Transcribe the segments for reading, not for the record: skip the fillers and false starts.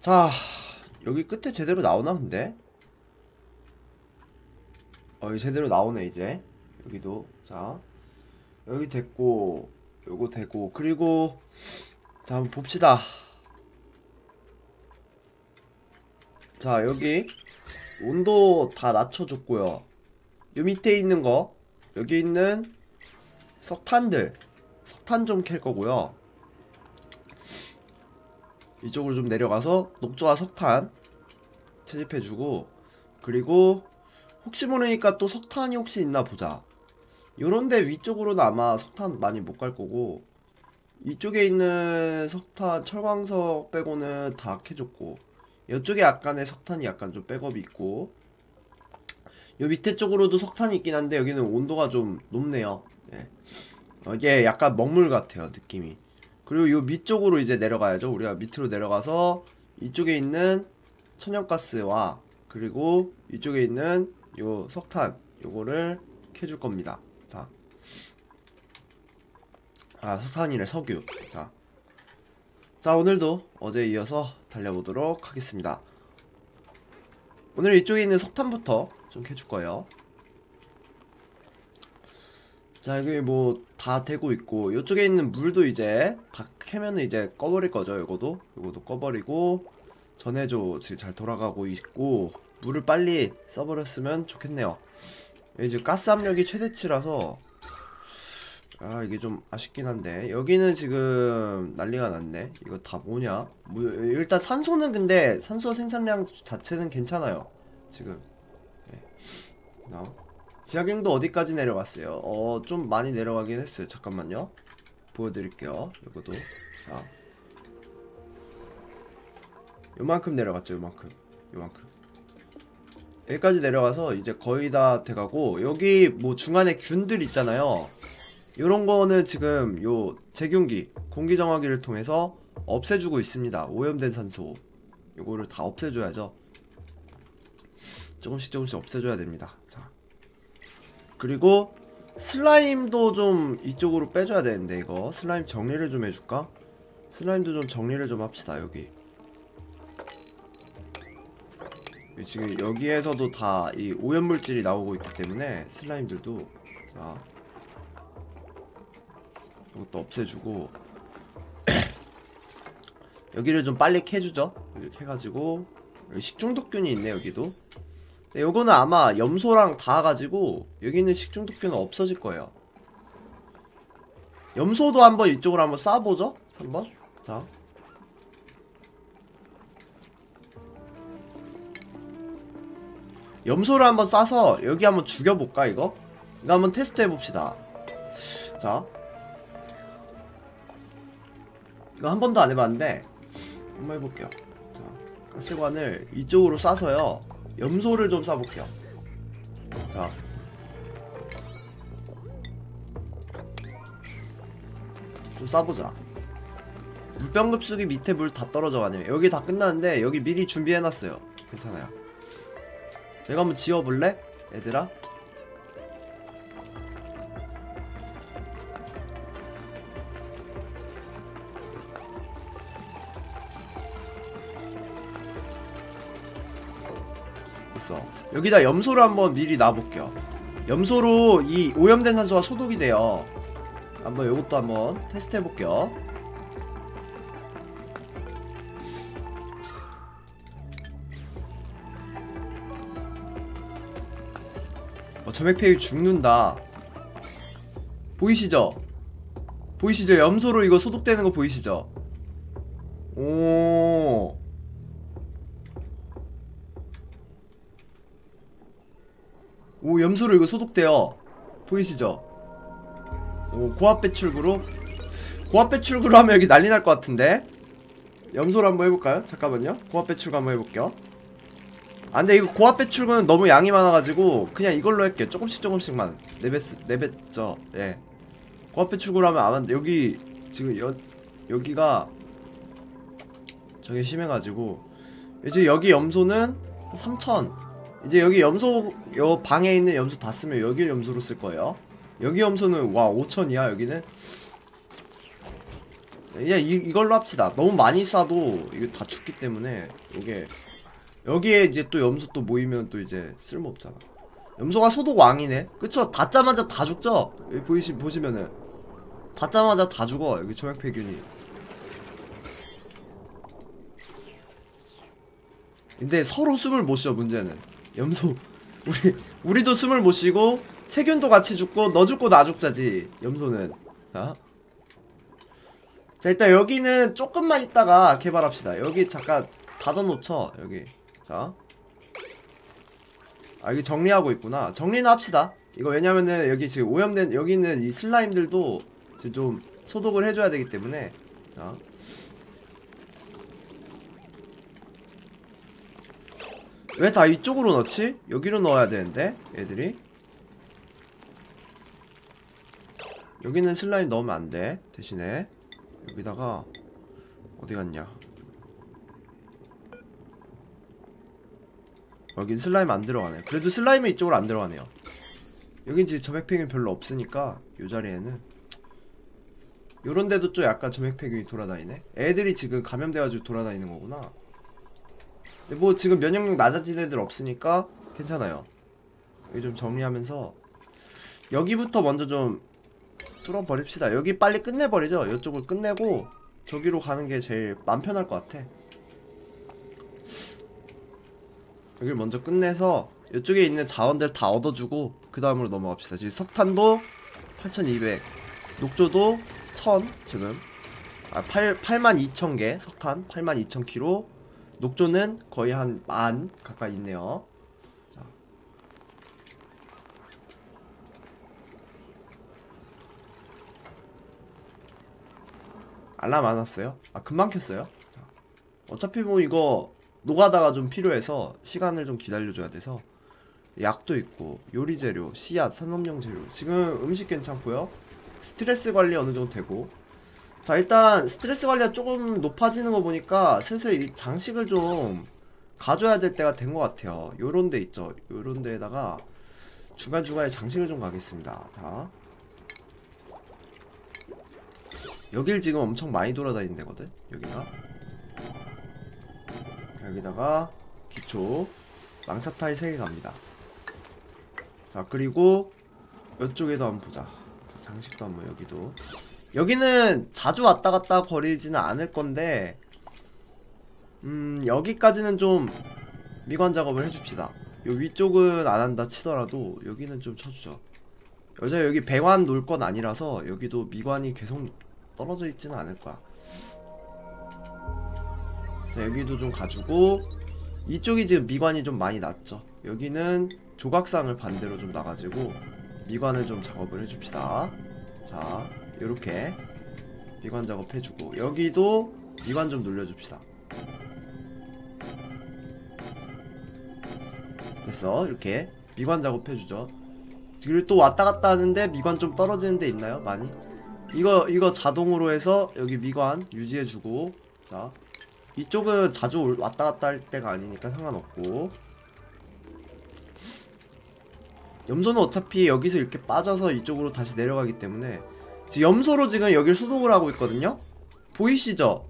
자, 여기 끝에 제대로 나오나 근데? 여기 제대로 나오네 이제. 여기도. 자, 여기 됐고 요거 되고, 그리고 자 한번 봅시다. 자, 여기 온도 다 낮춰줬고요. 요 밑에 있는 거, 여기 있는 석탄들, 석탄 좀 캘 거고요. 이쪽으로 좀 내려가서 녹조와 석탄 채집해주고, 그리고 혹시 모르니까 또 석탄이 혹시 있나 보자. 요런데 위쪽으로는 아마 석탄 많이 못 갈 거고, 이쪽에 있는 석탄 철광석 빼고는 다 캐줬고, 이쪽에 약간의 석탄이 약간 좀 백업이 있고, 요 밑에 쪽으로도 석탄이 있긴 한데 여기는 온도가 좀 높네요. 예. 이게 약간 먹물 같아요 느낌이. 그리고 요 밑쪽으로 이제 내려가야죠. 우리가 밑으로 내려가서 이쪽에 있는 천연가스와 그리고 이쪽에 있는 요 석탄, 요거를 캐줄 겁니다. 자, 석탄이래, 석유. 자, 오늘도 어제에 이어서 달려보도록 하겠습니다. 오늘 이쪽에 있는 석탄부터 좀 캐줄 거예요. 자, 여기 뭐 다 되고 있고, 이쪽에 있는 물도 이제 다 캐면은 이제 꺼버릴 거죠. 요거도 꺼버리고, 전해조 지금 잘 돌아가고 있고, 물을 빨리 써버렸으면 좋겠네요. 이제 가스 압력이 최대치라서 이게 좀 아쉽긴 한데, 여기는 지금 난리가 났네. 이거 다 뭐냐? 일단 산소는, 근데 산소 생산량 자체는 괜찮아요 지금. 네. 지하경도 어디까지 내려갔어요? 좀 많이 내려가긴 했어요. 잠깐만요, 보여드릴게요. 요거도. 자, 요만큼 내려갔죠. 요만큼. 여기까지 내려가서 이제 거의 다 돼가고, 여기 뭐 중간에 균들 있잖아요. 요런 거는 지금 요 제균기, 공기정화기를 통해서 없애주고 있습니다. 오염된 산소 요거를 다 없애줘야죠. 조금씩 없애줘야 됩니다. 자, 그리고 슬라임도 좀 이쪽으로 빼줘야 되는데, 이거 슬라임 정리를 좀 해줄까? 슬라임도 좀 정리를 좀 합시다. 여기 지금 여기에서도 다 이 오염물질이 나오고 있기 때문에 슬라임들도. 자, 이것도 없애주고 여기를 좀 빨리 캐주죠. 이렇게 해가지고, 여기 식중독균이 있네. 여기도. 네, 요거는 아마 염소랑 닿아가지고 여기 있는 식중독균은 없어질 거예요. 염소도 한번 이쪽으로 한번 쏴보죠. 한번. 자, 염소를 한번 쏴서 여기 한번 죽여볼까 이거 한번 테스트 해봅시다. 자, 이거 한 번도 안 해봤는데 한번 해볼게요. 자, 가스관을 이쪽으로 쏴서요, 염소를 좀 쏴볼게요. 자, 좀 쏴보자. 물병급수기 밑에 물 다 떨어져가네요. 여기 다 끝났는데 여기 미리 준비해놨어요. 괜찮아요. 내가 한번 지워볼래? 얘들아? 됐어. 여기다 염소를 한번 미리 놔볼게요. 염소로 이 오염된 산소가 소독이 돼요. 한번 요것도 한번 테스트 해볼게요. 점액폐유 죽는다. 보이시죠? 염소로 이거 소독되는 거 보이시죠? 오, 염소로 이거 소독돼요. 보이시죠? 고압 배출구로 하면 여기 난리 날 것 같은데. 염소로 한번 해볼까요? 잠깐만요. 고압 배출구 한번 해볼게요. 근데 이거 고압 배출구는 너무 양이 많아가지고 그냥 이걸로 할게요. 조금씩만. 네배죠. 예. 고압 배출구로 하면 아마 여기 지금 여기가 저게 심해가지고, 이제 여기 염소는 3000. 이제 여기 염소, 요 방에 있는 염소 다 쓰면 여기 염소로 쓸 거예요. 여기 염소는 5000이야 여기는. 이제 이걸로 합시다. 너무 많이 쏴도 이게 다 죽기 때문에 이게 여기에 이제 또 염소 또 모이면 또 이제 쓸모없잖아. 염소가 소독 왕이네. 그쵸? 닿자마자 다 죽죠? 여기 보시면은 닿자마자 다 죽어. 여기 점액폐균이. 근데 서로 숨을 못 쉬어. 문제는 염소 우리도 숨을 못 쉬고 세균도 같이 죽고 너 죽고 나 죽자지 염소는. 자 일단 여기는 조금만 있다가 개발합시다. 여기 잠깐 닫아놓죠. 여기. 자 여기 정리하고 있구나. 정리는 합시다. 이거 왜냐면은 여기 지금 오염된 여기 있는 이 슬라임들도 지금 좀 소독을 해줘야 되기 때문에. 자 왜 다 이쪽으로 넣지? 여기로 넣어야 되는데 애들이. 여기는 슬라임 넣으면 안돼. 대신에 여기다가 어디 갔냐. 여긴 슬라임 안 들어가네. 그래도 슬라임은 이쪽으로 안 들어가네요. 여긴 지금 점액폐균 별로 없으니까 요 자리에는 요런데도 좀 약간 점액폐균이 돌아다니네. 애들이 지금 감염돼가지고 돌아다니는 거구나. 근데 뭐 지금 면역력 낮아진 애들 없으니까 괜찮아요. 여기 좀 정리하면서 여기부터 먼저 좀 뚫어버립시다. 여기 빨리 끝내버리죠. 이쪽을 끝내고 저기로 가는 게 제일 맘 편할 것 같아. 여기를 먼저 끝내서 이쪽에 있는 자원들 다 얻어주고 그 다음으로 넘어갑시다. 지금 석탄도 8200, 녹조도 1000 지금 82,000개 석탄 82,000kg, 녹조는 거의 한 10,000 가까이 있네요. 자. 알람 안 왔어요? 아 금방 켰어요? 자. 어차피 뭐 이거 노가다가 좀 필요해서 시간을 좀 기다려줘야 돼서. 약도 있고 요리 재료, 씨앗, 산업용 재료. 지금 음식 괜찮고요. 스트레스 관리 어느 정도 되고. 자 일단 스트레스 관리가 조금 높아지는 거 보니까 슬슬 이 장식을 좀 가져야 될 때가 된 것 같아요. 요런 데 있죠. 요런 데에다가 중간중간에 장식을 좀 가겠습니다. 자 여길 지금 엄청 많이 돌아다니는 데거든. 여기다가 기초 망차 타일 3개 갑니다. 자 그리고 이쪽에도 한번 보자. 자, 장식도 한번 여기는 자주 왔다갔다 거리지는 않을 건데 여기까지는 좀 미관 작업을 해줍시다. 요 위쪽은 안 한다 치더라도 여기는 좀 쳐주죠. 여기 배관 놓을 건 아니라서 여기도 미관이 계속 떨어져 있지는 않을 거야. 자 여기도 좀 가주고 이쪽이 지금 미관이 좀 많이 났죠. 여기는 조각상을 반대로 좀 놔가지고 미관을 좀 작업을 해줍시다. 자 요렇게 미관 작업 해주고 여기도 미관 좀 눌려줍시다. 됐어. 이렇게 미관 작업 해주죠. 그리고 또 왔다갔다 하는데 미관 좀 떨어지는 데 있나요? 많이? 이거 자동으로 해서 여기 미관 유지해주고. 자 이쪽은 자주 왔다갔다 할 때가 아니니까 상관없고. 염소는 어차피 여기서 이렇게 빠져서 이쪽으로 다시 내려가기 때문에 지금 염소로 지금 여길 소독을 하고 있거든요? 보이시죠?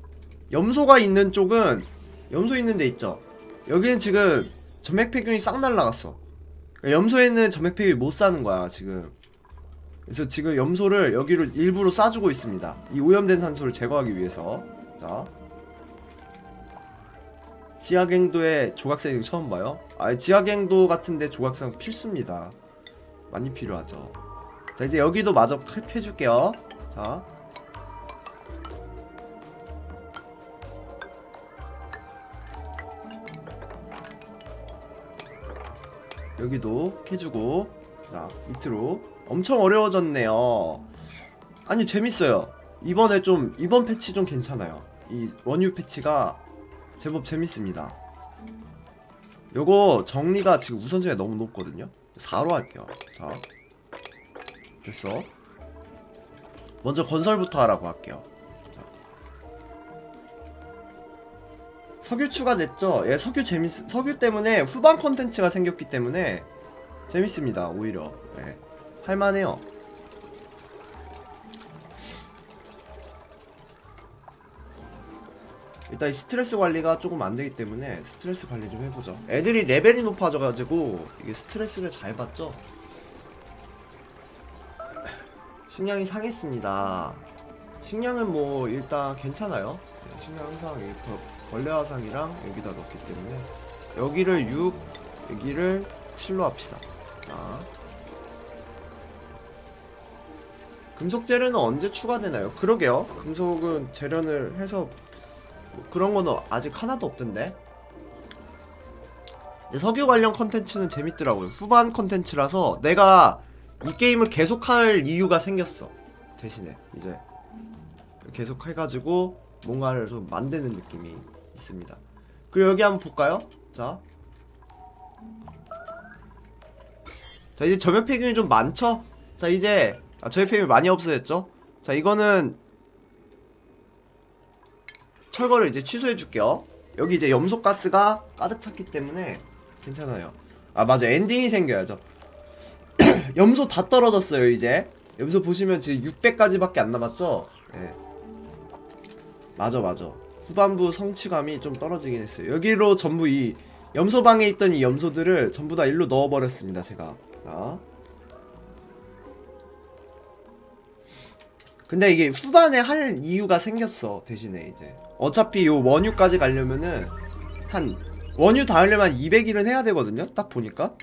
염소가 있는 쪽은 염소 있는 데 있죠? 여기는 지금 점액폐균이 싹 날라갔어. 그러니까 염소에는 점액폐균이 못 사는 거야 지금. 그래서 지금 염소를 여기로 일부러 쏴주고 있습니다. 이 오염된 산소를 제거하기 위해서. 자 지하갱도에 조각상 처음 봐요? 아 지하갱도 같은데 조각상 필수입니다. 많이 필요하죠. 자 이제 여기도 마저 해줄게요. 자 여기도 캐주고. 자 밑으로. 엄청 어려워졌네요. 아니 재밌어요. 이번에 좀 이번 패치 좀 괜찮아요. 이 원유 패치가 제법 재밌습니다. 요거 정리가 지금 우선순위가 너무 높거든요. 4로 할게요. 자 됐어. 먼저 건설부터 하라고 할게요. 자. 석유 추가됐죠? 예, 석유 때문에 후방 컨텐츠가 생겼기 때문에 재밌습니다. 오히려 예, 할만해요. 일단 이 스트레스 관리가 조금 안 되기 때문에 스트레스 관리 좀 해보죠. 애들이 레벨이 높아져가지고 이게 스트레스를 잘 받죠. 식량이 상했습니다. 식량은 뭐 일단 괜찮아요. 식량 항상 여기 벌레 화상이랑 여기다 넣기 때문에 여기를 6, 여기를 7로 합시다. 자. 금속 재료는 언제 추가되나요? 그러게요. 금속은 재련을 해서 뭐 그런 거는 아직 하나도 없던데. 석유 관련 컨텐츠는 재밌더라고요. 후반 컨텐츠라서 내가 이 게임을 계속할 이유가 생겼어. 대신에 이제 계속 해가지고 뭔가를 좀 만드는 느낌이 있습니다. 그리고 여기 한번 볼까요? 자, 이제 점역 폐균이 좀 많죠? 자, 이제 점역 폐균이 많이 없어졌죠? 자, 이거는 철거를 이제 취소해 줄게요. 여기 이제 염소가스가 가득 찼기 때문에 괜찮아요. 아, 맞아, 엔딩이 생겨야죠. 염소 다 떨어졌어요. 이제 염소 보시면 지금 600까지 밖에 안 남았죠? 네. 맞아. 후반부 성취감이 좀 떨어지긴 했어요. 여기로 전부 이 염소방에 있던 이 염소들을 전부 다 일로 넣어버렸습니다. 제가. 자. 근데 이게 후반에 할 이유가 생겼어. 대신에 이제 어차피 요 원유까지 가려면은 한 원유 다 하려면 200일은 해야 되거든요. 딱 보니까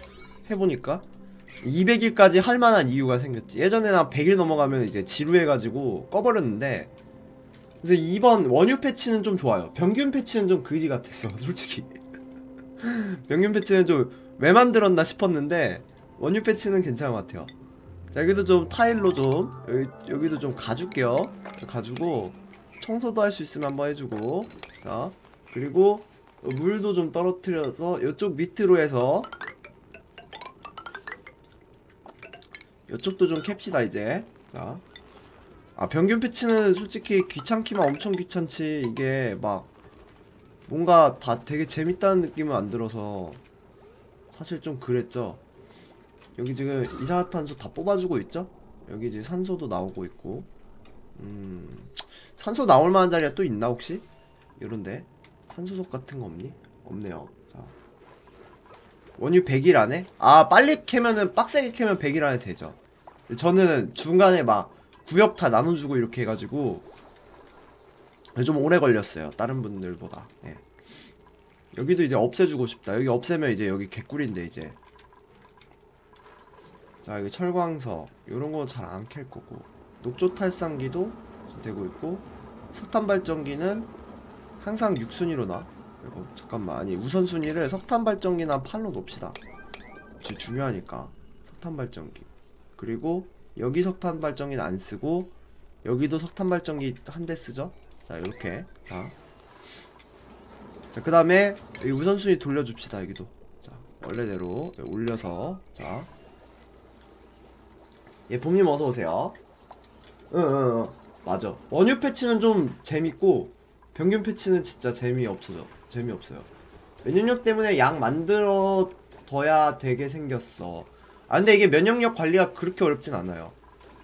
해보니까 200일까지 할 만한 이유가 생겼지. 예전에는 한 100일 넘어가면 이제 지루해가지고 꺼버렸는데, 그래서 이번 원유 패치는 좀 좋아요. 병균 패치는 좀 그지 같았어, 솔직히. 병균 패치는 좀 왜 만들었나 싶었는데 원유 패치는 괜찮은 것 같아요. 자, 여기도 좀 타일로 좀 여기도 좀 가줄게요. 가지고 청소도 할 수 있으면 한번 해주고, 자, 그리고 물도 좀 떨어뜨려서 이쪽 밑으로 해서 이쪽도 좀 캡시다 이제. 자, 아, 병균 패치는 솔직히 귀찮기만 엄청 귀찮지 이게 막 뭔가 다 되게 재밌다는 느낌은 안 들어서 사실 좀 그랬죠. 여기 지금 이산화탄소 다 뽑아주고 있죠? 여기 이제 산소도 나오고 있고. 산소 나올 만한 자리가 또 있나 혹시? 요런데 산소석 같은 거 없니? 없네요. 자, 원유 100일 안에? 아, 빨리 캐면은 빡세게 캐면 100일 안에 되죠. 저는 중간에 막 구역 다 나눠주고 이렇게 해가지고 좀 오래 걸렸어요. 다른 분들보다. 예. 여기도 이제 없애주고 싶다. 여기 없애면 이제 여기 개꿀인데 이제. 자, 여기 철광석 요런거 잘 안 캘 거고, 녹조 탈상기도 되고 있고, 석탄 발전기는 항상 6순위로 나. 이거 잠깐만, 아니 우선순위를 석탄 발전기나 8로 놓읍시다. 진짜 중요하니까. 석탄 발전기. 그리고 여기 석탄 발전기는 안 쓰고 여기도 석탄 발전기 한 대 쓰죠. 자, 이렇게. 자, 그 다음에 여기 우선순위 돌려줍시다. 여기도. 자, 원래대로 올려서. 자, 예, 봄님 어서오세요. 응. 맞아. 원유 패치는 좀 재밌고 병균 패치는 진짜 재미없어요. 면역력 때문에 약 만들어둬야 되게 생겼어. 아, 근데 이게 면역력 관리가 그렇게 어렵진 않아요.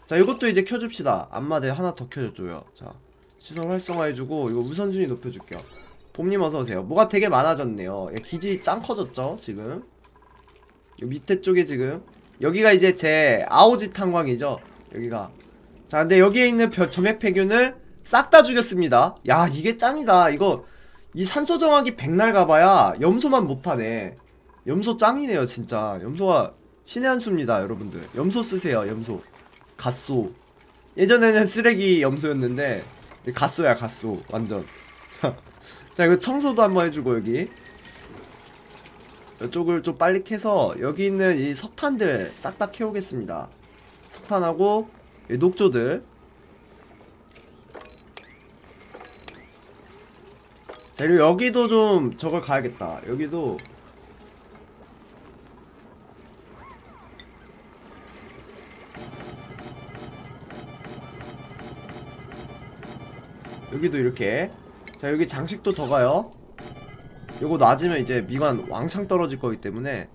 자, 이것도 이제 켜줍시다. 안마대 하나 더 켜줘요. 자, 시설 활성화해주고 이거 우선순위 높여줄게요. 봄님 어서오세요. 뭐가 되게 많아졌네요. 기지 짱 커졌죠 지금. 이 밑에 쪽에 지금 여기가 이제 제 아오지 탄광이죠 여기가. 자, 근데 여기에 있는 점액 폐균을 싹 다 죽였습니다. 야, 이게 짱이다. 이거 이 산소 정화기 백날 가봐야 염소만 못하네. 염소 짱이네요 진짜. 염소가 신의 한 수입니다 여러분들. 염소 쓰세요. 염소 갓소. 예전에는 쓰레기 염소였는데 갓소야 갓소 완전. 자, 이거 청소도 한번 해주고 여기 이쪽을 좀 빨리 캐서 여기 있는 이 석탄들 싹 다 캐오겠습니다. 석탄하고 이 녹조들. 자, 그리고 여기도 좀 저걸 가야겠다. 여기도 이렇게. 자, 여기 장식도 더 가요. 요거 낮으면 이제 미관 왕창 떨어질 거기 때문에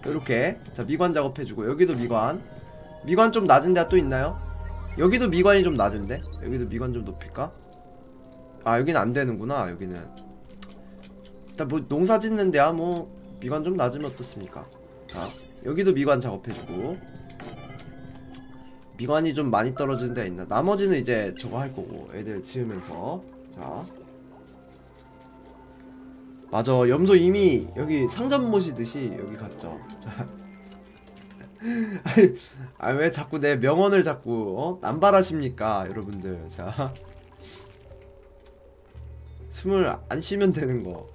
요렇게. 자, 미관 작업해주고 여기도 미관 좀 낮은 데가 또 있나요? 여기도 미관이 좀 낮은데? 여기도 미관 좀 높일까? 아 여기는 안 되는구나. 여기는 일단 뭐 농사 짓는 데야 뭐 미관 좀 낮으면 어떻습니까? 자 여기도 미관 작업해주고, 미관이 좀 많이 떨어지는 데가 있나. 나머지는 이제 저거 할 거고 애들 지으면서. 자 맞아, 염소 이미 여기 상점 모시듯이 여기 갔죠. 자 아니, 아 왜 자꾸 내 명언을 자꾸 남발하십니까 여러분들. 자 숨을 안 쉬면 되는 거.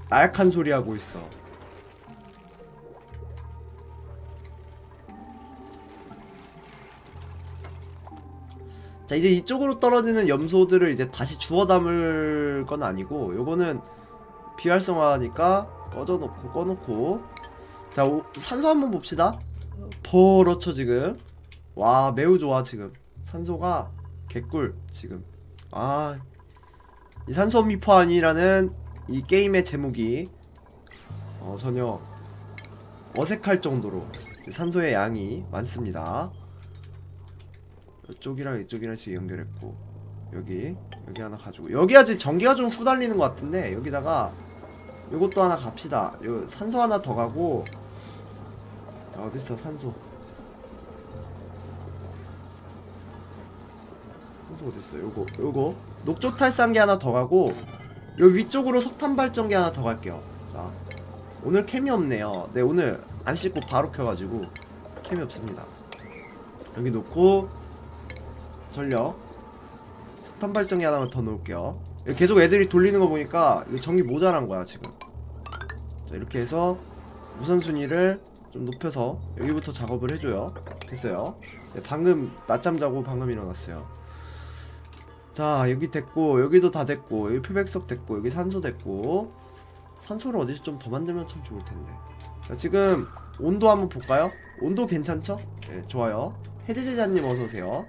나약한 소리 하고 있어. 자 이제 이쪽으로 떨어지는 염소들을 이제 다시 주워 담을 건 아니고, 요거는 비활성화니까 꺼져놓고 꺼놓고. 자 산소 한번 봅시다. 버렇죠 지금. 와 매우 좋아 지금. 산소가 개꿀 지금. 아 이 산소 미포환이라는 이 게임의 제목이 전혀 어색할 정도로 산소의 양이 많습니다. 이쪽이랑 이쪽이랑 지금 연결했고, 여기 하나 가지고, 여기 아직 전기가 좀 후달리는 것 같은데 여기다가 요것도 하나 갑시다. 요 산소 하나 더 가고. 자 어딨어 산소. 산소 어딨어. 요거 녹조 탈산기 하나 더 가고, 요 위쪽으로 석탄 발전기 하나 더 갈게요. 자 오늘 캠이 없네요. 네 오늘 안 씻고 바로 켜가지고 캠이 없습니다. 여기 놓고 전력 석탄 발전기 하나만 더 놓을게요. 계속 애들이 돌리는 거 보니까 이거 전기 모자란 거야 지금. 자 이렇게 해서 우선순위를 좀 높여서 여기부터 작업을 해줘요. 됐어요. 네, 방금 낮잠 자고 방금 일어났어요. 자 여기 됐고, 여기도 다 됐고, 여기 표백석 됐고, 여기 산소 됐고. 산소를 어디서 좀 더 만들면 참 좋을텐데. 자 지금 온도 한번 볼까요? 온도 괜찮죠? 네 좋아요. 해제제자님 어서오세요.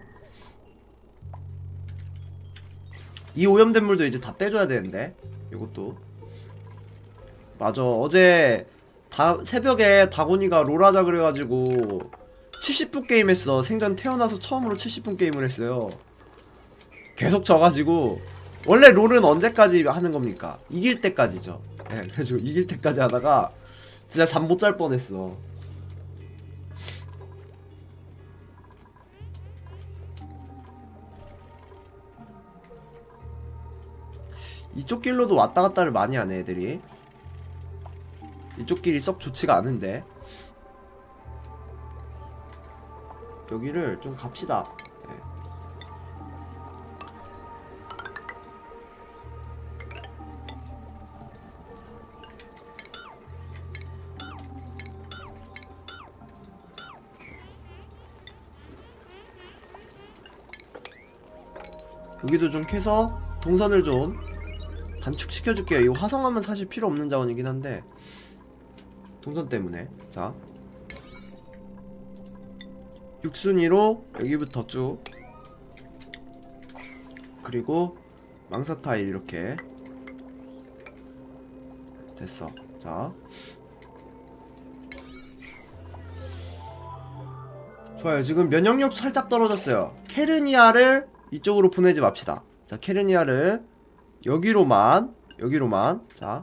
이 오염된 물도 이제 다 빼줘야 되는데, 이것도 맞아. 어제 새벽에 다곤이가 롤하자 그래가지고 70분 게임 했어. 생전 태어나서 처음으로 70분 게임을 했어요. 계속 져가지고. 원래 롤은 언제까지 하는 겁니까? 이길 때까지죠. 예, 그래가지고 이길 때까지 하다가 진짜 잠 못 잘 뻔했어. 이쪽 길로도 왔다 갔다를 많이 하네 애들이. 이쪽 길이 썩 좋지가 않은데 여기를 좀 갑시다. 네. 여기도 좀 캐서 동선을 좀 단축시켜줄게요. 이거 화성하면 사실 필요 없는 자원이긴 한데 동선 때문에. 자 6순위로 여기부터 쭉, 그리고 망사 타일 이렇게 됐어. 자 좋아요. 지금 면역력 살짝 떨어졌어요. 케르니아를 이쪽으로 보내지 맙시다. 자 케르니아를 여기로만. 자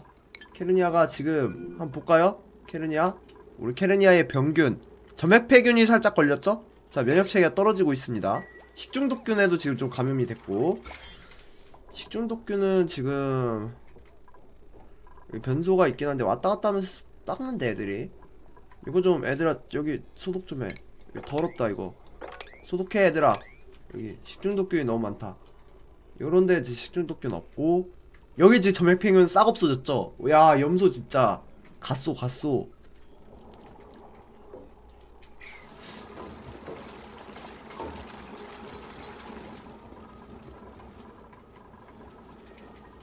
케르니아가 지금 한번 볼까요? 케르니아, 우리 케르니아의 병균 점액폐균이 살짝 걸렸죠? 자 면역체계가 떨어지고 있습니다. 식중독균에도 지금 좀 감염이 됐고, 식중독균은 지금 여기 변소가 있긴 한데 왔다갔다 하면서 닦는데 애들이. 이거 좀 애들아 여기 소독 좀 해. 이거 더럽다 이거. 소독해 얘들아. 여기 식중독균이 너무 많다. 요런데 이제 식중독균 없고, 여기 지금 점액폐균 싹 없어졌죠? 야 염소 진짜 갔소.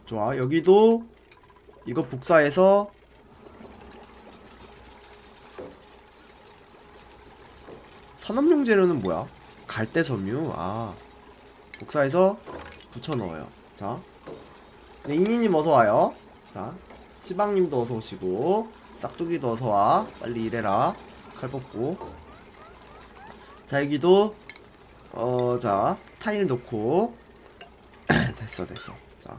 좋아. 여기도 이거 복사해서 산업용 재료는 뭐야? 갈대섬유. 아 복사해서 붙여넣어요. 자 네, 이니님 어서와요. 자 시방님도 어서오시고, 싹두기도 어서와. 빨리 일해라. 칼 뽑고. 자 여기도 자 타일 놓고, 됐어. 자,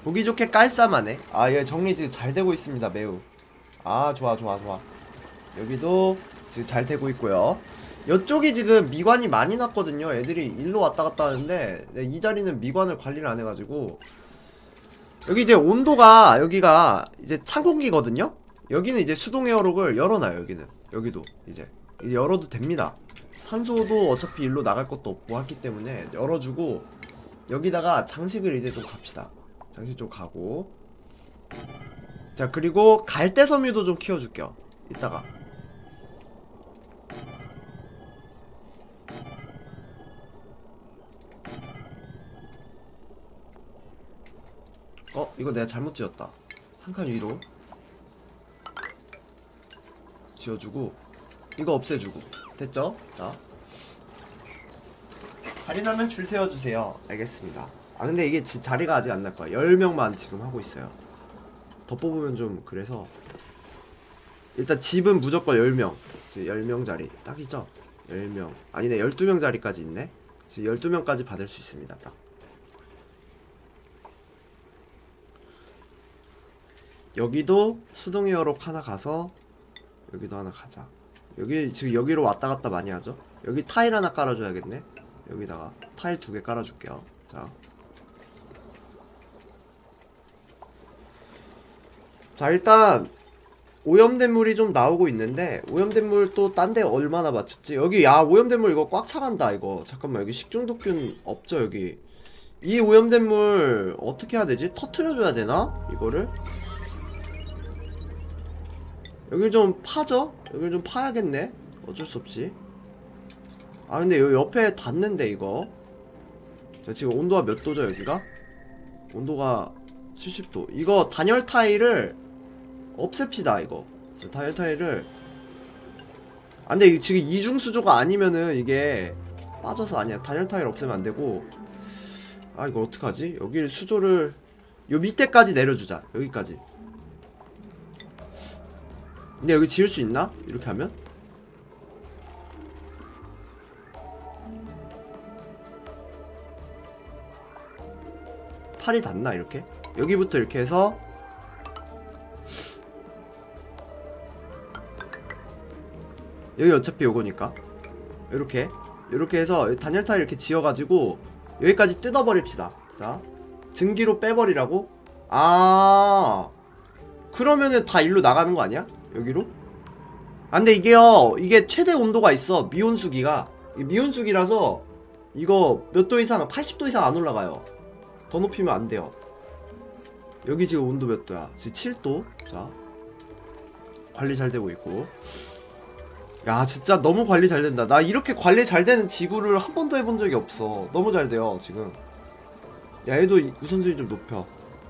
보기 좋게 깔쌈하네. 아, 얘 정리 지금 잘 되고 있습니다. 매우. 아, 좋아. 여기도 지금 잘 되고 있고요. 이쪽이 지금 미관이 많이 났거든요. 애들이 일로 왔다 갔다 하는데 이 자리는 미관을 관리를 안 해가지고. 여기 이제 온도가, 여기가 이제 찬 공기거든요. 여기는 이제 수동 에어록을 열어놔요. 여기도 이제 열어도 됩니다. 산소도 어차피 일로 나갈 것도 없고 하기 때문에 열어주고, 여기다가 장식을 이제 좀 갑시다. 장식 좀 가고. 자, 그리고 갈대섬유도 좀 키워줄게요. 이따가. 이거 내가 잘못 지었다. 한 칸 위로 지어주고, 이거 없애주고. 됐죠? 자, 자리 나면 줄 세워주세요. 알겠습니다. 아, 근데 이게 자리가 아직 안 날 거야. 10명만 지금 하고 있어요. 더 뽑으면 좀 그래서 일단 집은 무조건 10명. 10명 자리 딱이죠? 10명 아니네, 12명 자리까지 있네. 지금 12명까지 받을 수 있습니다. 딱. 여기도 수동 에어록 하나 가서, 여기도 하나 가자. 여기 지금 여기로 왔다 갔다 많이 하죠. 여기 타일 하나 깔아줘야겠네. 여기다가 타일 2개 깔아줄게요. 자, 일단 오염된 물이 좀 나오고 있는데, 오염된 물 또 딴 데 얼마나 맞췄지? 여기, 야, 오염된 물 이거 꽉 차간다. 이거 잠깐만, 여기 식중독균 없죠? 여기 이 오염된 물 어떻게 해야 되지? 터트려줘야 되나? 이거를 여기 좀 파죠? 여기 좀 파야겠네. 어쩔 수 없이. 아, 근데 여기 옆에 닿는데 이거. 자, 지금 온도가 몇 도죠? 여기가 온도가 70도. 이거 단열 타일을 없앱시다. 이거 단열 타일을. 아, 근데 이게 지금 이중 수조가 아니면은 이게 빠져서, 아니야, 단열 타일 없애면 안되고. 아, 이거 어떡하지? 여기 수조를 요 밑에까지 내려주자. 여기까지. 근데 여기 지을 수 있나? 이렇게 하면? 팔이 닿나? 이렇게? 여기부터 이렇게 해서 여기 어차피 요거니까 요렇게 해서 단열 타일 이렇게 지어가지고 여기까지 뜯어버립시다. 자, 증기로 빼버리라고? 아, 그러면은 다 일로 나가는 거 아니야? 여기로? 아, 근데 이게요, 이게 최대 온도가 있어. 미온수기가. 미온수기라서 이거 몇 도 이상, 80도 이상 안 올라가요. 더 높이면 안 돼요. 여기 지금 온도 몇 도야? 지금 7도. 자, 관리 잘 되고 있고. 야, 진짜 너무 관리 잘 된다. 나 이렇게 관리 잘 되는 지구를 한 번도 해본 적이 없어. 너무 잘 돼요 지금. 야, 얘도 우선순위 좀 높여.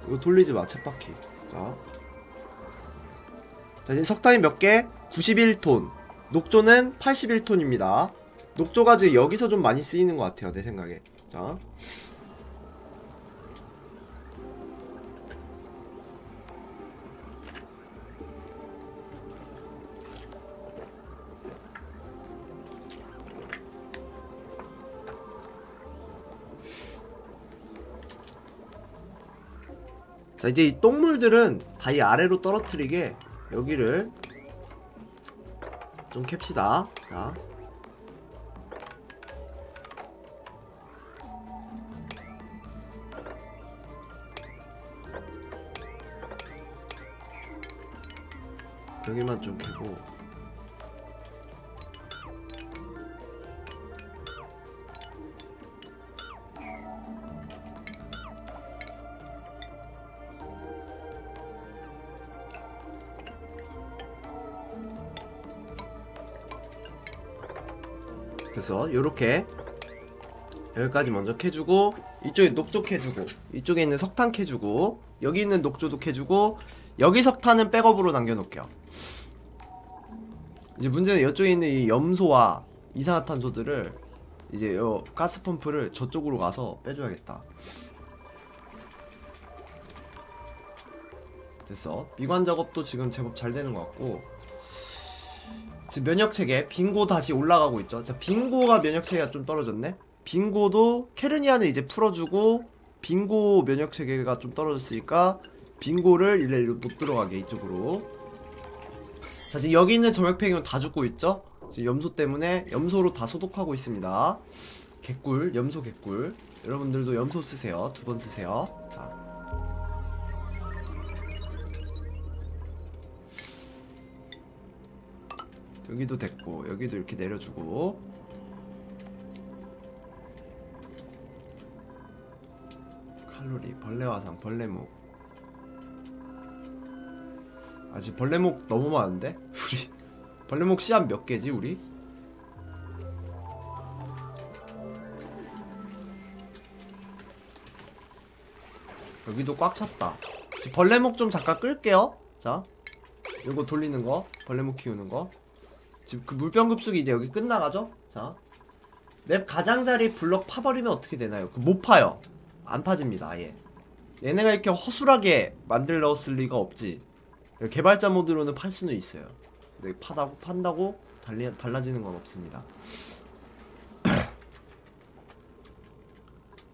이거 돌리지 마, 쳇바퀴. 자, 이제 석탄이 몇 개? 91톤. 녹조는 81톤입니다. 녹조가 지금 여기서 좀 많이 쓰이는 것 같아요, 내 생각에. 자, 이제 이 똥물들은 다 이 아래로 떨어뜨리게 여기를 좀 캡시다. 자, 여기만 좀 캐고. 그래서 요렇게 여기까지 먼저 캐주고, 이쪽에 녹조 캐주고, 이쪽에 있는 석탄 캐주고, 여기 있는 녹조도 캐주고, 여기 석탄은 백업으로 남겨놓을게요. 이제 문제는 이쪽에 있는 이 염소와 이산화탄소들을 이제 요 가스펌프를 저쪽으로 가서 빼줘야겠다. 됐어. 미관 작업도 지금 제법 잘 되는 것 같고, 지금 면역체계 빙고 다시 올라가고 있죠. 자, 빙고가 면역체계가 좀 떨어졌네. 빙고도 케르니아는 이제 풀어주고, 빙고 면역 체계가 좀 떨어졌으니까 빙고를 일일이 못 들어가게 이쪽으로. 자, 지금 여기 있는 점액팽이는 다 죽고 있죠? 지금 염소 때문에 염소로 다 소독하고 있습니다. 개꿀, 염소 개꿀. 여러분들도 염소 쓰세요. 2번 쓰세요. 자. 여기도 됐고, 여기도 이렇게 내려주고. 칼로리, 벌레화상, 벌레목. 아직 벌레목 너무 많은데? 우리 벌레목 씨앗 몇 개지 우리? 여기도 꽉 찼다. 지금 벌레목 좀 잠깐 끌게요. 자, 요거 돌리는 거, 벌레목 키우는 거. 지금 그 물병 급속이 이제 여기 끝나가죠? 자, 맵 가장자리 블럭 파버리면 어떻게 되나요? 그 못 파요. 안 파집니다 아예. 얘네가 이렇게 허술하게 만들었을 리가 없지. 개발자 모드로는 팔 수는 있어요. 근데 판다고 달라지는 건 없습니다.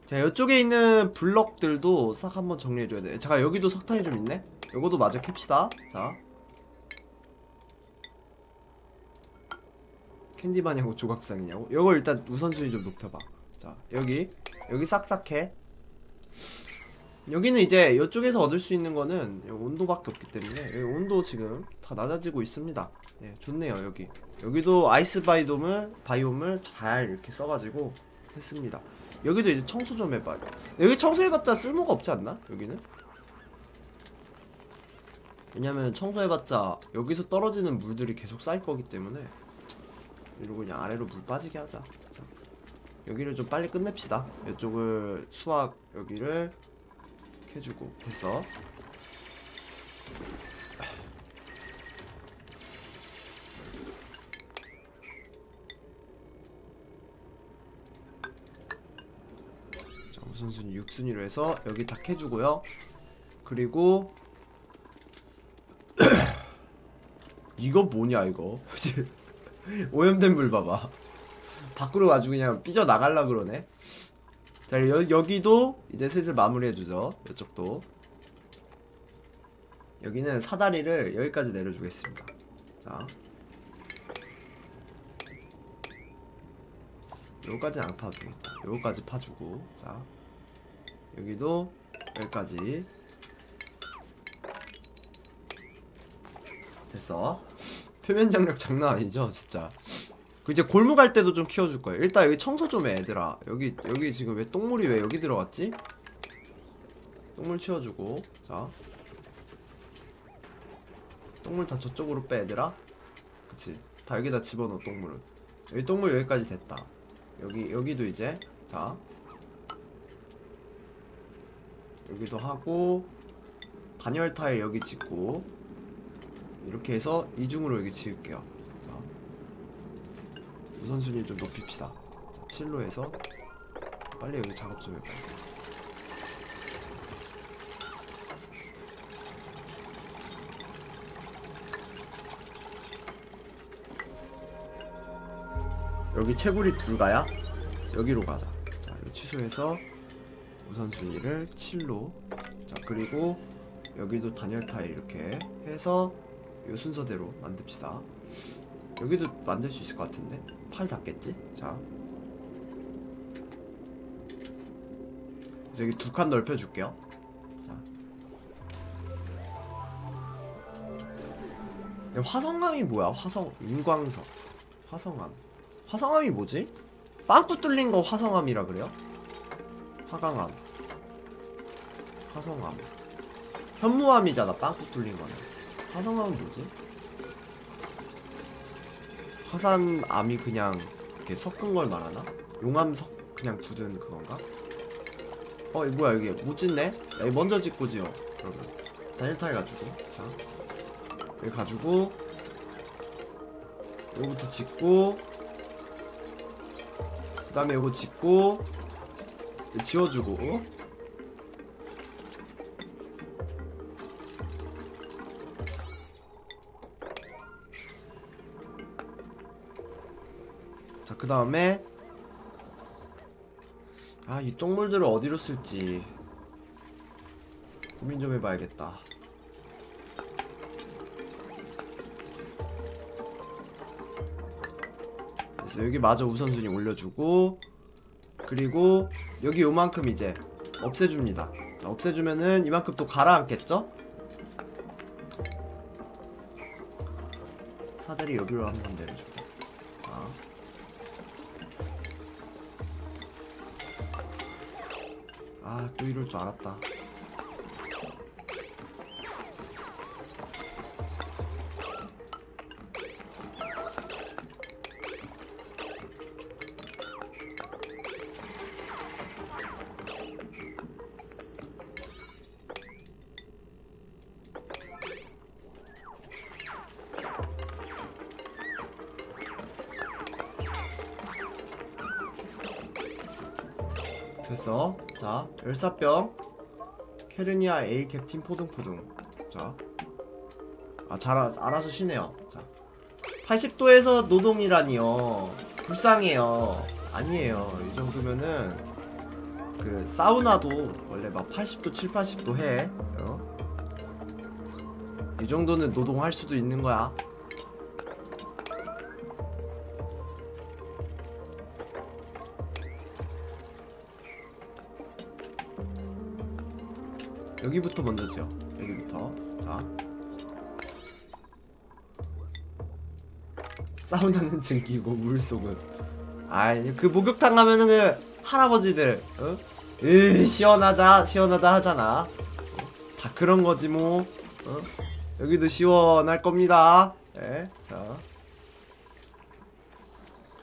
자, 이쪽에 있는 블럭들도 싹 한번 정리해줘야 돼. 잠깐, 여기도 석탄이 좀 있네? 요거도 마저 캡시다. 자, 캔디마냐고 조각상이냐고? 요거 일단 우선순위 좀 높여봐. 자, 여기 싹 해. 여기는 이제 이쪽에서 얻을 수 있는 거는 온도밖에 없기 때문에 여기 온도 지금 다 낮아지고 있습니다. 예, 좋네요. 여기도 아이스 바이옴을 잘 이렇게 써가지고 했습니다. 여기도 이제 청소 좀 해봐요. 여기 청소해봤자 쓸모가 없지 않나? 여기는? 왜냐면 청소해봤자 여기서 떨어지는 물들이 계속 쌓일 거기 때문에 이러고 그냥 아래로 물 빠지게 하자. 자, 여기를 좀 빨리 끝냅시다. 이쪽을 수학 여기를 해주고. 됐어. 자, 우선순위 6순위로 해서 여기 다 캐주고요. 그리고 이거 뭐냐 이거. 오염된 물 봐봐. 밖으로 아주 그냥 삐져나갈라 그러네. 자, 여기도 이제 슬슬 마무리해주죠. 이쪽도. 여기는 사다리를 여기까지 내려주겠습니다. 자, 요거까지는 안 파도 되겠다. 요거까지 파주고. 자, 여기도 여기까지. 됐어. 표면 장력 장난 아니죠 진짜. 그 이제 골목 갈 때도 좀 키워줄 거예요. 일단 여기 청소 좀 해 얘들아. 여기 지금 왜 똥물이 왜 여기 들어갔지? 똥물 치워주고. 자, 똥물 다 저쪽으로 빼 얘들아. 그치, 다 여기다 집어넣어. 똥물은 여기, 똥물 여기까지 됐다. 여기도 이제 자, 여기도 하고 단열 타일 여기 짓고 이렇게 해서 이중으로 여기 지을게요. 자, 우선순위 좀 높입시다. 자, 7로 해서 빨리 여기 작업 좀 해봐요. 여기 채굴이 불가야? 여기로 가자. 자, 이거 취소해서 우선순위를 7로. 자, 그리고 여기도 단열 타일 이렇게 해서 이 순서대로 만듭시다. 여기도 만들 수 있을 것 같은데? 팔 닿겠지? 자, 여기 2칸 넓혀줄게요. 자, 화성암이 뭐야? 인광석 화성암이 뭐지? 빵꾸 뚫린 거 화성암이라 그래요? 화강암, 화성암, 현무암이잖아. 빵꾸 뚫린 거는. 화성암은 뭐지? 화산암이 그냥 이렇게 섞은 걸 말하나? 용암석 그냥 굳은 그건가? 이거 뭐야, 여기 못 짓네? 야, 이거 먼저 짓고 지어. 그러면 단일타일 가지고. 자, 여기 가지고 요거부터 짓고, 그 다음에 요거 짓고 지워주고. 자, 그 다음에 아, 이 똥물들을 어디로 쓸지 고민 좀 해봐야겠다. 그래서 여기 마저 우선순위 올려주고, 그리고 여기 요만큼 이제 없애줍니다. 자, 없애주면은 이만큼 또 가라앉겠죠? 사다리 여기로 한번 내려주고. 자. 아, 또 이럴 줄 알았다. 됐어. 자, 열사병 케르니아 A 캡틴 포동포동. 자, 알아서 쉬네요. 자, 80도에서 노동이라니요. 불쌍해요. 아니에요. 이 정도면은 그 사우나도 원래 막 80도 7, 80도 해. 이 정도는 노동할 수도 있는 거야. 여기부터 먼저 지어. 여기부터. 자, 사우나는 즐기고 물속은. 아이, 그 목욕탕 가면은 그 할아버지들 시원하다 하잖아. 다 그런 거지 뭐. 여기도 시원할 겁니다. 네, 자,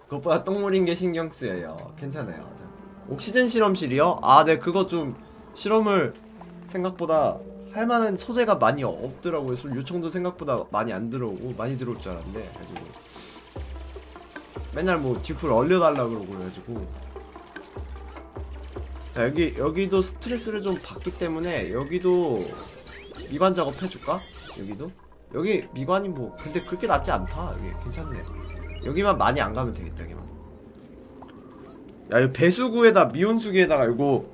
그것보다 똥물인 게 신경 쓰여요. 괜찮아요. 자, 옥시젠 실험실이요? 아, 네, 그거 좀 실험을 생각보다 할 만한 소재가 많이 없더라고요. 요청도 생각보다 많이 안 들어오고, 많이 들어올 줄 알았는데, 가지고 맨날 뭐 듀플 얼려달라 그러고 그래가지고. 자, 여기도 스트레스를 좀 받기 때문에 여기도 미관 작업 해줄까? 여기 미관이 뭐 근데 그렇게 낮지 않다. 여기 괜찮네. 여기만 많이 안 가면 되겠다. 여기만. 야, 이 배수구에다 미온수기에다가 이거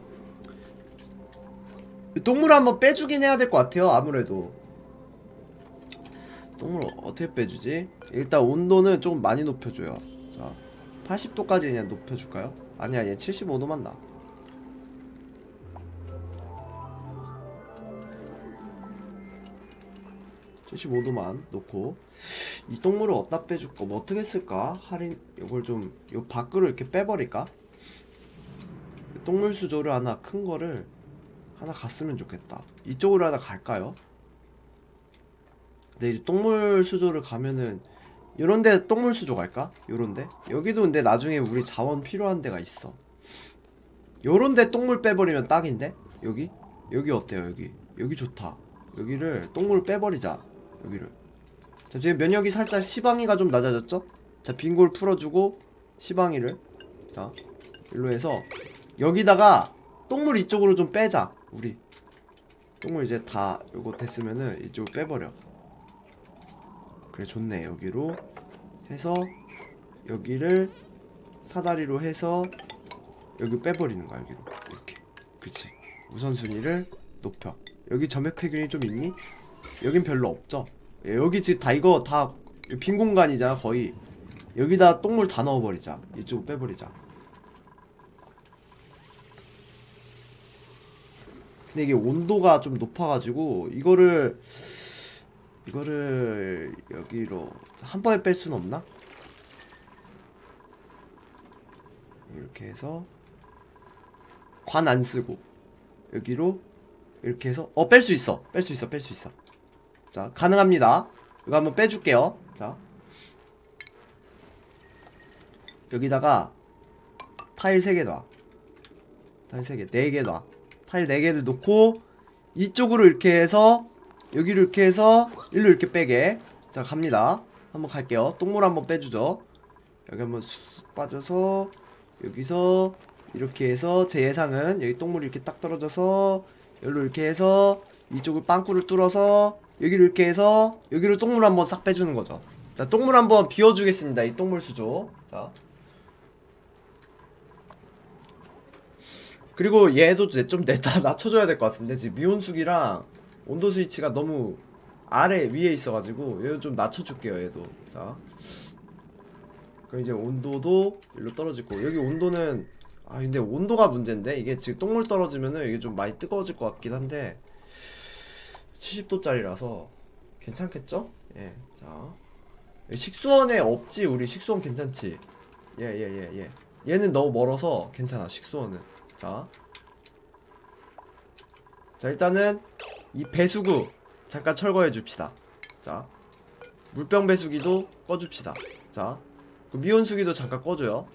똥물 한번 빼주긴 해야 될 것 같아요. 아무래도 똥물 어떻게 빼주지? 일단 온도는 조금 많이 높여줘요. 자, 80도까지 그냥 높여줄까요? 아니야, 얘 75도만 나. (75도만) 놓고, 이 똥물을 어디다 빼줄까? 뭐 어떻게 쓸까? 할인, 이걸 좀 요 밖으로 이렇게 빼버릴까? 똥물 수조를 하나, 큰 거를 하나 갔으면 좋겠다. 이쪽으로 하나 갈까요? 근데 이제 똥물 수조를 가면은 요런데 똥물 수조 갈까? 요런데? 여기도 근데 나중에 우리 자원 필요한 데가 있어. 요런데 똥물 빼버리면 딱인데? 여기 어때요? 여기 좋다. 여기를 똥물 빼버리자. 여기를. 자, 지금 면역이 살짝 시방이가 좀 낮아졌죠? 자, 빈골 풀어주고 시방이를, 자, 일로 해서 여기다가 똥물 이쪽으로 좀 빼자. 우리 똥물 이제 다 요거 됐으면은 이쪽으로 빼버려. 그래, 좋네. 여기로 해서 여기를 사다리로 해서 여기 빼버리는 거야. 여기로 이렇게. 그치. 우선순위를 높여. 여기 점액폐균이 좀 있니? 여긴 별로 없죠? 예, 여기 지금 다 이거 다 빈 공간이잖아 거의. 여기다 똥물 다 넣어버리자. 이쪽으로 빼버리자. 근데 이게 온도가 좀 높아가지고 이거를 여기로 한 번에 뺄 수는 없나? 이렇게 해서 관 안 쓰고 여기로 이렇게 해서 뺄 수 있어. 자, 가능합니다. 이거 한번 빼줄게요. 자, 여기다가 타일 3개 놔. 타일 3개, 4개 놔. 타일 4개를 놓고 이쪽으로 이렇게 해서 여기로 이렇게 해서 일로 이렇게 빼게. 자, 갑니다. 한번 갈게요. 똥물 한번 빼주죠. 여기 한번 쑥 빠져서 여기서 이렇게 해서 제 예상은 여기 똥물이 이렇게 딱 떨어져서 여기로 이렇게 해서 이쪽을 빵꾸를 뚫어서 여기로 이렇게 해서 여기로 똥물 한번 싹 빼주는 거죠. 자, 똥물 한번 비워주겠습니다. 이 똥물 수조. 자, 그리고 얘도 이제 좀 낮춰줘야 될 것 같은데 지금 미온숙이랑 온도 스위치가 너무 아래 위에 있어가지고 얘도 좀 낮춰줄게요. 얘도. 자, 그럼 이제 온도도 일로 떨어지고 여기 온도는 근데 온도가 문제인데 이게 지금 똥물 떨어지면은 이게 좀 많이 뜨거워질 것 같긴 한데 70도짜리라서 괜찮겠죠? 예. 자, 식수원에 없지. 우리 식수원 괜찮지? 예. 얘는 너무 멀어서 괜찮아. 식수원은. 자, 일단은 이 배수구 잠깐 철거해 줍시다. 자, 물병 배수기도 꺼줍시다. 자, 그 미온수기도 잠깐 꺼줘요.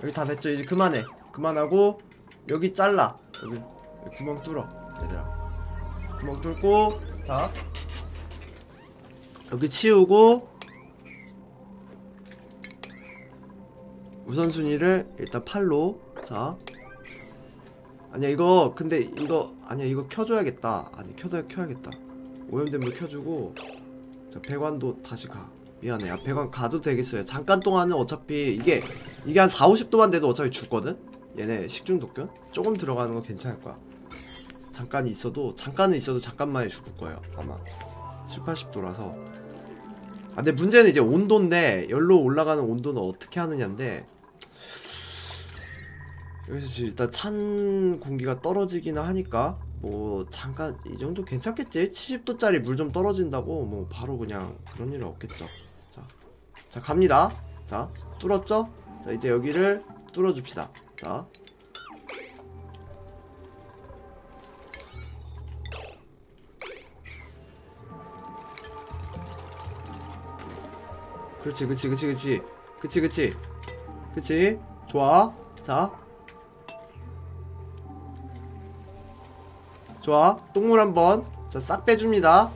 여기 다 됐죠? 이제 그만해. 그만하고 여기 잘라. 여기 구멍 뚫어. 얘들아, 구멍 뚫고. 자, 여기 치우고 우선순위를 일단 8로. 자, 아니야 이거 근데 이거 아니야 이거 켜줘야겠다. 아니 켜야겠다. 오염된 물 켜주고. 자, 배관도 다시 가. 미안해. 배관 가도 되겠어요. 잠깐 동안은 어차피 이게 한 40~50도만 돼도 어차피 죽거든? 얘네 식중독균? 조금 들어가는 건 괜찮을 거야. 잠깐은 있어도 잠깐만에 죽을 거예요 아마. 70~80도라서. 근데 문제는 이제 온도인데 열로 올라가는 온도는 어떻게 하느냐인데 여기서 지금 일단 찬 공기가 떨어지기는 하니까 뭐 잠깐 이 정도 괜찮겠지? 70도짜리 물 좀 떨어진다고 뭐 바로 그냥 그런 일은 없겠죠. 자 갑니다. 자, 뚫었죠? 자, 이제 여기를 뚫어줍시다. 자, 그렇지. 좋아. 자, 좋아. 똥물 한번 자 싹 빼줍니다.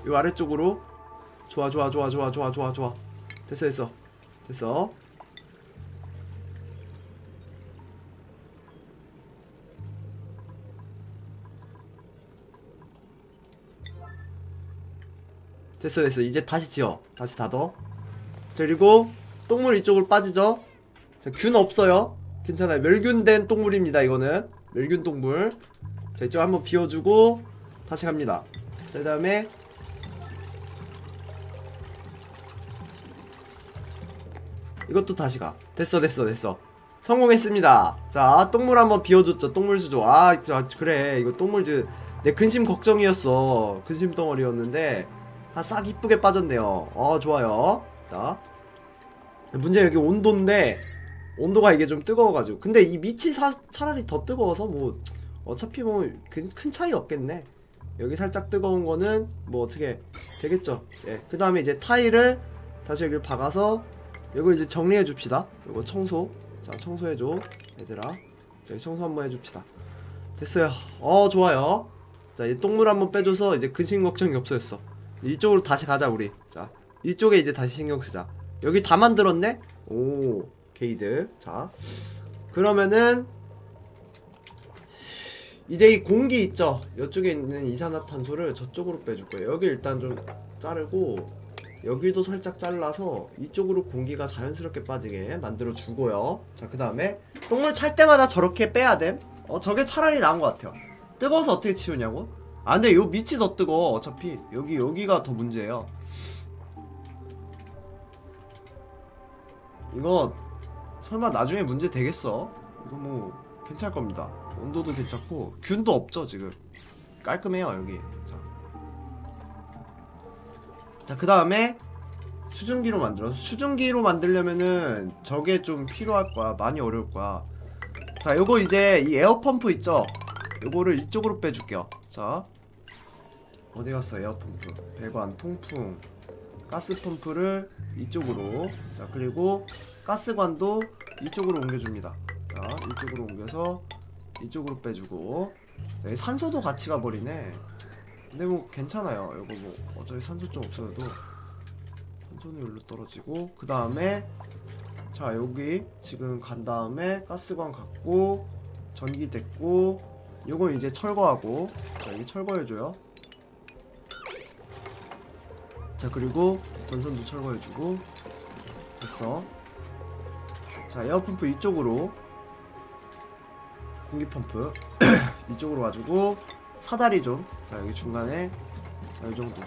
이 아래쪽으로. 좋아. 됐어. 됐어. 이제 다시 지어. 다시 닫어. 자, 그리고 똥물 이쪽으로 빠지죠. 자, 균 없어요. 괜찮아요. 멸균된 똥물입니다. 이거는 멸균 똥물. 자, 이쪽 한번 비워주고 다시 갑니다. 자, 그 다음에 이것도 다시 가. 됐어. 성공했습니다. 자, 똥물 한번 비워줬죠. 똥물 수조. 자, 그래. 이거 똥물 내 근심 걱정이었어. 근심 덩어리였는데 싹 이쁘게 빠졌네요. 좋아요. 자, 문제 여기 온도인데 온도가 이게 좀 뜨거워가지고. 근데 이 밑이 차라리 더 뜨거워서 뭐 어차피 뭐 큰 차이 없겠네. 여기 살짝 뜨거운 거는 뭐 어떻게 되겠죠. 예. 그 다음에 이제 타일을 다시 여기 박아서 이거 이제 정리해 줍시다. 이거 청소. 자, 청소해줘 얘들아. 자, 청소 한번 해줍시다. 됐어요. 좋아요. 자, 이 똥물 한번 빼줘서 이제 근심 걱정이 없어졌어. 이쪽으로 다시 가자 우리. 자, 이쪽에 이제 다시 신경 쓰자. 여기 다 만들었네? 오, 게이드. 자, 그러면은 이제 이 공기 있죠? 이쪽에 있는 이산화탄소를 저쪽으로 빼줄 거예요. 여기 일단 좀 자르고 여기도 살짝 잘라서 이쪽으로 공기가 자연스럽게 빠지게 만들어 주고요. 자, 그 다음에 똥물 찰 때마다 저렇게 빼야 됨. 저게 차라리 나은 것 같아요. 뜨거워서 어떻게 치우냐고? 근데 요 밑이 더 뜨거워. 어차피 여기가 더 문제예요. 이거 설마 나중에 문제 되겠어? 이거 뭐 괜찮을 겁니다. 온도도 괜찮고 균도 없죠 지금. 깔끔해요 여기. 자, 그 다음에 수증기로 만들어서 수증기로 만들려면은 저게 좀 필요할 거야. 많이 어려울 거야. 자, 요거 이제 이 에어펌프 있죠? 요거를 이쪽으로 빼줄게요. 자, 어디 갔어 에어펌프. 배관, 통풍, 가스펌프를 이쪽으로. 자, 그리고 가스관도 이쪽으로 옮겨줍니다. 자, 이쪽으로 옮겨서 이쪽으로 빼주고. 자, 산소도 같이 가버리네. 근데 뭐 괜찮아요. 이거 뭐 어차피 산소 좀 없어도 산소는 여기로 떨어지고. 그 다음에 자, 여기 지금 간 다음에 가스관 갔고 전기 됐고 요거 이제 철거하고. 자, 여기 철거해줘요. 자, 그리고 전선도 철거해주고. 됐어. 자, 에어펌프 이쪽으로, 공기펌프 이쪽으로 가지고 사다리 좀, 자 여기 중간에, 자 요정도.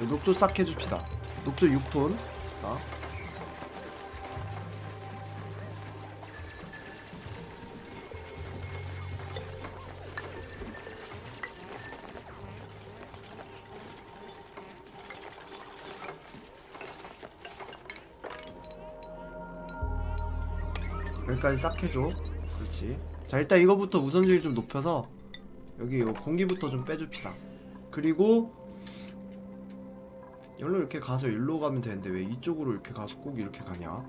녹조 싹 해줍시다. 녹조 6톤. 자, 여기까지 싹 해줘. 그렇지. 자, 일단 이거부터 우선순위 좀 높여서 여기 요 공기부터 좀 빼줍시다. 그리고 여기로 이렇게 가서 일로 가면 되는데 왜 이쪽으로 이렇게 가서 꼭 이렇게 가냐.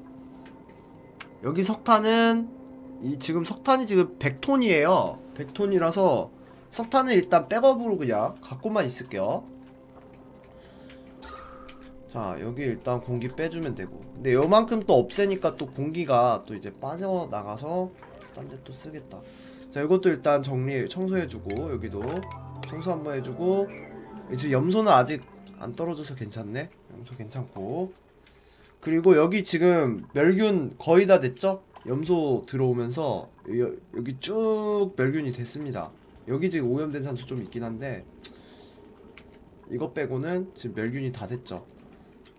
여기 석탄은 지금 석탄이 지금 100톤이에요 100톤이라서 석탄은 일단 백업으로 그냥 갖고만 있을게요. 자, 여기 일단 공기 빼주면 되고, 근데 요만큼 또 없애니까 또 공기가 또 이제 빠져나가서 딴 데 또 쓰겠다. 자, 이것도 일단 청소해주고, 여기도 청소 한번 해주고. 지금 염소는 아직 안 떨어져서 괜찮네. 염소 괜찮고. 그리고 여기 지금 멸균 거의 다 됐죠? 염소 들어오면서 여기 쭉 멸균이 됐습니다. 여기 지금 오염된 산소 좀 있긴 한데 이거 빼고는 지금 멸균이 다 됐죠.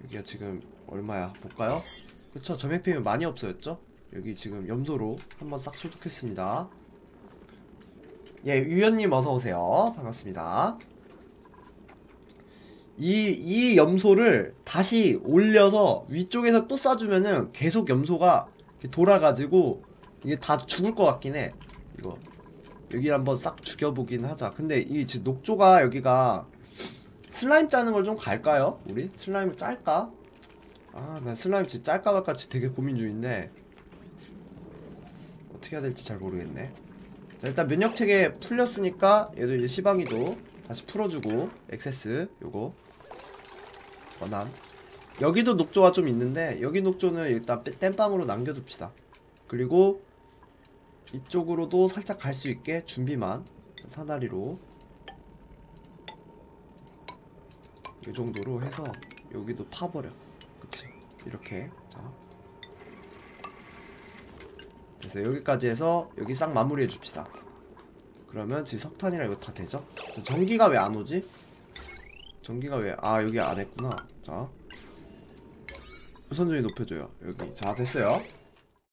여기가 지금 얼마야 볼까요? 그쵸, 점액피면 많이 없어졌죠? 여기 지금 염소로 한번 싹 소독했습니다. 예, 유연님 어서오세요. 반갑습니다. 이 염소를 다시 올려서 위쪽에서 또 쏴주면은 계속 염소가 돌아가지고 이게 다 죽을 것 같긴 해. 이거 여기를 한번 싹 죽여보긴 하자. 근데 이 지금 녹조가 여기가 슬라임 짜는 걸 좀 갈까요? 우리? 슬라임을 짤까? 아, 난 슬라임 진짜 짤까 말까 되게 고민 중인데 어떻게 해야 될지 잘 모르겠네. 자, 일단 면역체계 풀렸으니까 얘도 이제 시방이도 다시 풀어주고, 액세스 요거 원함. 여기도 녹조가 좀 있는데 여기 녹조는 일단 땜빵으로 남겨둡시다. 그리고 이쪽으로도 살짝 갈 수 있게 준비만. 사다리로 이 정도로 해서 여기도 파버려. 그치, 이렇게. 자, 그래서 여기까지 해서 여기 싹 마무리해 줍시다. 그러면 지금 석탄이랑 이거 다 되죠? 자, 전기가 왜 안 오지? 전기가 왜, 아 여기 안 했구나. 자, 우선순위 높여줘요. 여기. 자, 됐어요.